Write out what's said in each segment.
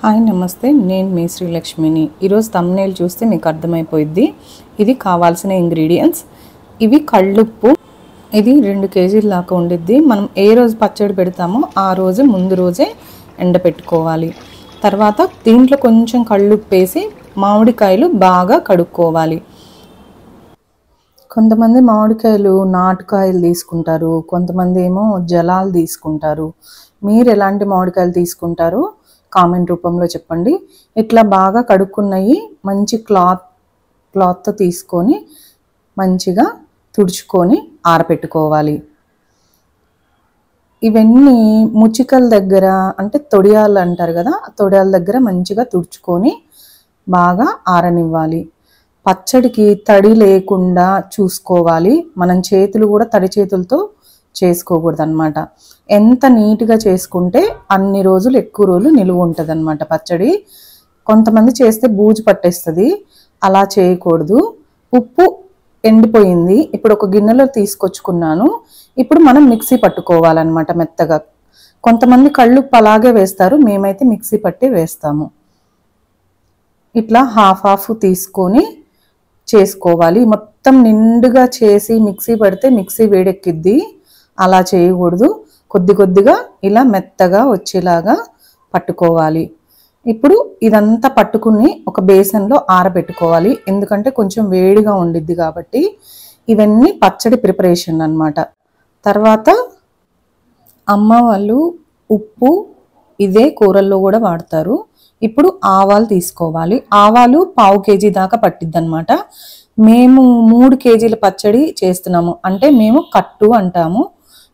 Hi నమస్తే, నేను మీ శ్రీలక్ష్మిని. ఈరోజు థంబ్నెయిల్ చూస్తే మీకు అర్థమైపోయింది. ఇది కావాల్సిన ఇంగ్రీడియంట్స్. ఇవి కళ్ళుప్పు. ఇది 2 కేజీల దాకా ఉండిద్ది. మనం ఏ రోజు పచ్చడి పెడతామో ఆ రోజు ముందు రోజే ఎండపెట్టుకోవాలి. తర్వాత దీంట్లో కొంచెం కళ్ళుప్పు వేసి మామిడికాయలు బాగా కడుక్కోవాలి. కొంతమంది మామిడికాయలు నాటుకాయలు తీసుకుంటారు, కొంతమంది ఏమో జలాలు తీసుకుంటారు. మీరు ఎలాంటి మామిడికాయలు తీసుకుంటారో కామెంట్ రూపంలో చెప్పండి. ఇట్లా బాగా కడుక్కున్నవి మంచి క్లాత్తో తీసుకొని మంచిగా తుడుచుకొని ఆరబెట్టుకోవాలి. ఇవన్నీ ముచ్చికల దగ్గర అంటే తొడియాలు అంటారు కదా, తొడియాల దగ్గర మంచిగా తుడుచుకొని బాగా ఆరనివ్వాలి. పచ్చడికి తడి లేకుండా చూసుకోవాలి. మనం చేతులు కూడా తడి చేతులతో చేసుకోకూడదు అన్నమాట. ఎంత నీట్గా చేసుకుంటే అన్ని రోజులు ఎక్కువ రోజులు నిలువ ఉంటుంది అన్నమాట పచ్చడి. కొంతమంది చేస్తే బూజు పట్టేస్తుంది, అలా చేయకూడదు. ఉప్పు ఎండిపోయింది, ఇప్పుడు ఒక గిన్నెలో తీసుకొచ్చుకున్నాను. ఇప్పుడు మనం మిక్సీ పట్టుకోవాలన్నమాట మెత్తగా. కొంతమంది కళ్ళుప్పు అలాగే వేస్తారు, మేమైతే మిక్సీ పట్టి వేస్తాము. ఇట్లా హాఫ్ తీసుకొని చేసుకోవాలి. మొత్తం నిండుగా చేసి మిక్సీ పడితే మిక్సీ వేడెక్కిద్ది, అలా చేయకూడదు. కొద్దిగా ఇలా మెత్తగా వచ్చేలాగా పట్టుకోవాలి. ఇప్పుడు ఇదంతా పట్టుకుని ఒక బేసన్లో ఆరబెట్టుకోవాలి, ఎందుకంటే కొంచెం వేడిగా ఉండిద్ది కాబట్టి. ఇవన్నీ పచ్చడి ప్రిపరేషన్ అన్నమాట. తర్వాత అమ్మ వాళ్ళు ఉప్పు ఇదే కూరల్లో కూడా వాడతారు. ఇప్పుడు ఆవాలు తీసుకోవాలి. ఆవాలు 1/2 కేజీ దాకా పట్టిద్ది అన్నమాట. మేము 3 కేజీల పచ్చడి చేస్తున్నాము, అంటే మేము కట్టు అంటాము.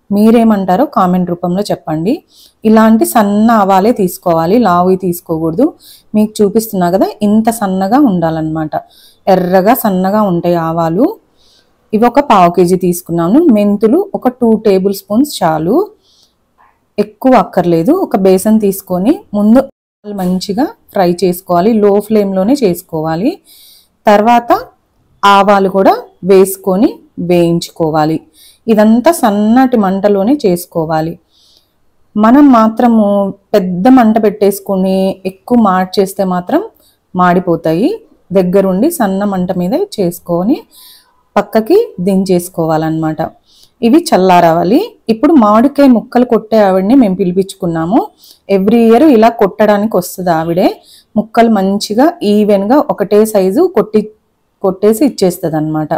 మీరేమంటారో కామెంట్ రూపంలో చెప్పండి. ఇలాంటి సన్న ఆవాలే తీసుకోవాలి, లావువి తీసుకోకూడదు. మీకు చూపిస్తున్నా కదా, ఇంత సన్నగా ఉండాలన్నమాట. ఎర్రగా సన్నగా ఉంటాయి ఆవాలు. ఇవి ఒక 1/2 కేజీ తీసుకున్నాను. మెంతులు ఒక 2 టేబుల్ స్పూన్స్ చాలు, ఎక్కువ అక్కర్లేదు. ఒక బేసన్ తీసుకొని ముందు మంచిగా ఫ్రై చేసుకోవాలి, లో ఫ్లేమ్లోనే చేసుకోవాలి. తర్వాత ఆవాలు కూడా వేసుకొని వేయించుకోవాలి. ఇదంతా సన్నటి మంటలోనే చేసుకోవాలి. మనం మాత్రము పెద్ద మంట పెట్టేసుకొని ఎక్కువ మార్చేస్తే మాత్రం మాడిపోతాయి. దగ్గరుండి సన్న మంట మీద చేసుకొని పక్కకి దించేసుకోవాలన్నమాట. ఇవి చల్లారవాలి. ఇప్పుడు మామిడికాయ ముక్కలు కొట్టే ఆవిడని మేము పిలిపించుకున్నాము. ఎవ్రీ ఇయర్ ఇలా కొట్టడానికి వస్తుంది ఆవిడే. ముక్కలు మంచిగా ఈవెన్గా ఒకటే సైజు కొట్టేసి ఇచ్చేస్తుంది అన్నమాట.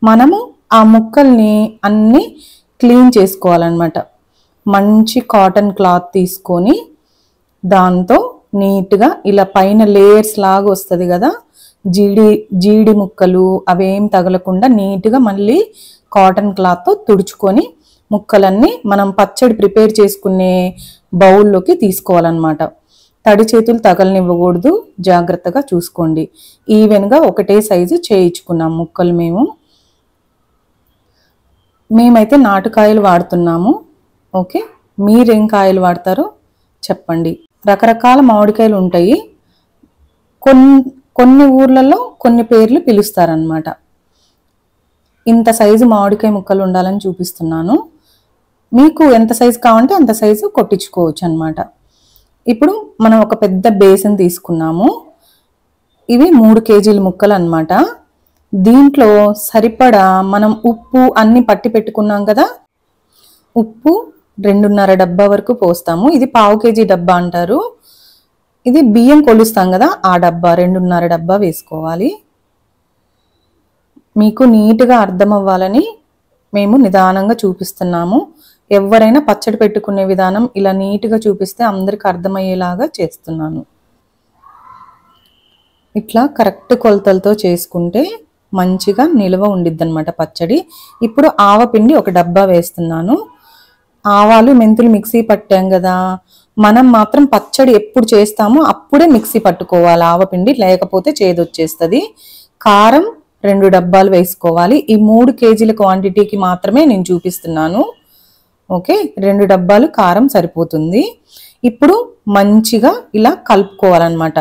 మనము ఆ ముక్కల్ని అన్నీ క్లీన్ చేసుకోవాలన్నమాట. మంచి కాటన్ క్లాత్ తీసుకొని దాంతో నీట్గా ఇలా పైన లేయర్స్ లాగా వస్తుంది కదా, జీడి ముక్కలు అవేం తగలకుండా నీట్గా మళ్ళీ కాటన్ క్లాత్తో తుడుచుకొని ముక్కలన్నీ మనం పచ్చడి ప్రిపేర్ చేసుకునే బౌల్లోకి తీసుకోవాలన్నమాట. తడి చేతులు తగలనివ్వకూడదు, జాగ్రత్తగా చూసుకోండి. ఈవెన్గా ఒకటే సైజు చేయించుకున్నాం ముక్కలు. మేమైతే నాటుకాయలు వాడుతున్నాము. ఓకే, మీరేం కాయలు వాడతారో చెప్పండి. రకరకాల మామిడికాయలు ఉంటాయి. కొన్ని ఊర్లలో కొన్ని పేర్లు పిలుస్తారనమాట. ఇంత సైజు మామిడికాయ ముక్కలు ఉండాలని చూపిస్తున్నాను. మీకు ఎంత సైజు కావాలంటే అంత సైజు కొట్టించుకోవచ్చు అనమాట. ఇప్పుడు మనం ఒక పెద్ద బేసన్ తీసుకున్నాము. ఇవి 3 కేజీల ముక్కలు అన్నమాట. దీంట్లో సరిపడా మనం ఉప్పు అన్ని పట్టి పెట్టుకున్నాం కదా, ఉప్పు 2.5 డబ్బా వరకు పోస్తాము. ఇది 1/2 కేజీ డబ్బా అంటారు. ఇది బియ్యం కొలుస్తాం కదా, ఆ డబ్బా 2.5 డబ్బా వేసుకోవాలి. మీకు నీట్గా అర్థం అవ్వాలని మేము నిదానంగా చూపిస్తున్నాము. ఎవరైనా పచ్చడి పెట్టుకునే విధానం ఇలా నీట్గా చూపిస్తే అందరికి అర్థమయ్యేలాగా చేస్తున్నాను. ఇట్లా కరెక్ట్ కొలతలతో చేసుకుంటే మంచిగా నిల్వ ఉండిద్ది అనమాట పచ్చడి. ఇప్పుడు ఆవపిండి ఒక డబ్బా వేస్తున్నాను. ఆవాలు మెంతులు మిక్సీ పట్టాం కదా, మనం మాత్రం పచ్చడి ఎప్పుడు చేస్తామో అప్పుడే మిక్సీ పట్టుకోవాలి ఆవపిండి, లేకపోతే చేదొచ్చేస్తుంది. కారం 2 డబ్బాలు వేసుకోవాలి. ఈ 3 కేజీల క్వాంటిటీకి మాత్రమే నేను చూపిస్తున్నాను. ఓకే, 2 డబ్బాలు కారం సరిపోతుంది. ఇప్పుడు మంచిగా ఇలా కలుపుకోవాలన్నమాట.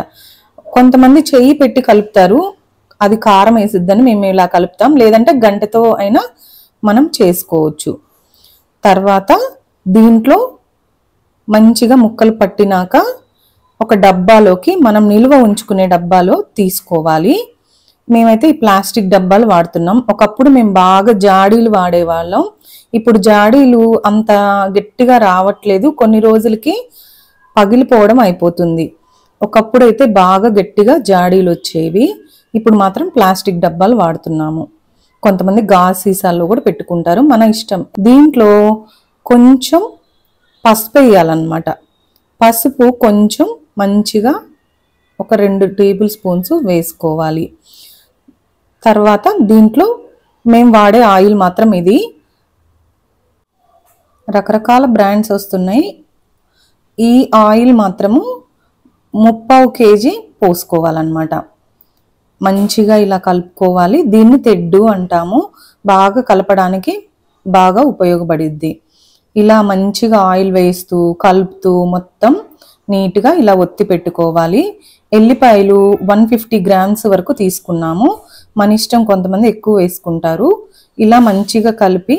కొంతమంది చెయ్యి పెట్టి కలుపుతారు, అది కారం వేసిద్దని మేము ఇలా కలుపుతాం, లేదంటే గంటతో అయినా మనం చేసుకోవచ్చు. తర్వాత దీంట్లో మంచిగా ముక్కలు పట్టినాక ఒక డబ్బాలోకి, మనం నిల్వ ఉంచుకునే డబ్బాలో తీసుకోవాలి. మేమైతే ఈ ప్లాస్టిక్ డబ్బాలు వాడుతున్నాం. ఒకప్పుడు మేము బాగా జాడీలు వాడేవాళ్ళం. ఇప్పుడు జాడీలు అంత గట్టిగా రావట్లేదు, కొన్ని రోజులకి పగిలిపోవడం అయిపోతుంది. ఒకప్పుడు అయితే బాగా గట్టిగా జాడీలు వచ్చేవి, ఇప్పుడు మాత్రం ప్లాస్టిక్ డబ్బాలు వాడుతున్నాము. కొంతమంది గాజు సీసాల్లో కూడా పెట్టుకుంటారు, మన ఇష్టం. దీంట్లో కొంచెం పసుపు వేయాలన్నమాట. పసుపు కొంచెం మంచిగా ఒక 2 టేబుల్ స్పూన్స్ వేసుకోవాలి. తర్వాత దీంట్లో మేము వాడే ఆయిల్ మాత్రం ఇది. రకరకాల బ్రాండ్స్ వస్తున్నాయి. ఈ ఆయిల్ మాత్రము 3/4 కేజీ పోసుకోవాలన్నమాట. మంచిగా ఇలా కలుపుకోవాలి. దీన్ని తెడ్డు అంటాము. బాగా కలపడానికి బాగా ఉపయోగపడిద్ది. ఇలా మంచిగా ఆయిల్ వేస్తూ కలుపుతూ మొత్తం నీట్గా ఇలా ఒత్తి పెట్టుకోవాలి. ఎల్లిపాయలు 150 గ్రామ్స్ వరకు తీసుకున్నాము, మన ఇష్టం, కొంతమంది ఎక్కువ వేసుకుంటారు. ఇలా మంచిగా కలిపి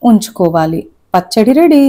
ఉంచుకోవాలి. పచ్చడి రెడీ.